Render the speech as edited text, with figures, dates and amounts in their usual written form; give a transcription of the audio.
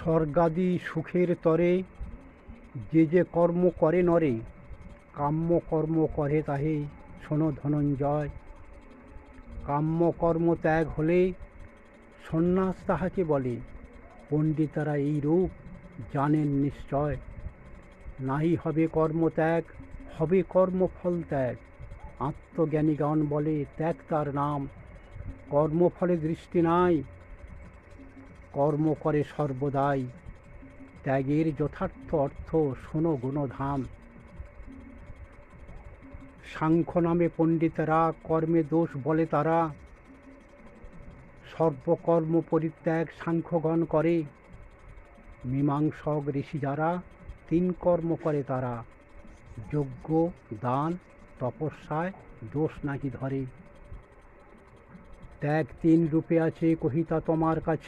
স্বর্গাদি সুখের তরে যে যে কর্ম করে নরে, কাম্য কর্ম করে তাহে শোনো ধনঞ্জয়। কাম্য কর্ম ত্যাগ হলে সন্ন্যাস তাহাকে বলে, পণ্ডিতেরা এই রূপ জানেন নিশ্চয়। নাহি হবে কর্মত্যাগ, হবে কর্মফল ত্যাগ। আত্মজ্ঞানীগণ বলে ত্যাগ তার নাম। কর্মফলে দৃষ্টি নাই, কর্ম করে সর্বদাই। ত্যাগের যথার্থ অর্থ শোনো গুণধাম। সাংখ্য নামে পণ্ডিতেরা কর্মে দোষ বলে তারা, সর্বকর্ম পরিত্যাগ সাংখ্যগণ করে। মীমাংসক ঋষি যারা তিন কর্ম করে তারা, যজ্ঞ দান তপস্যায় দোষ নাকি ধরে। ত্যাগ তিন রূপে আছে কহিতা তোমার কাছে।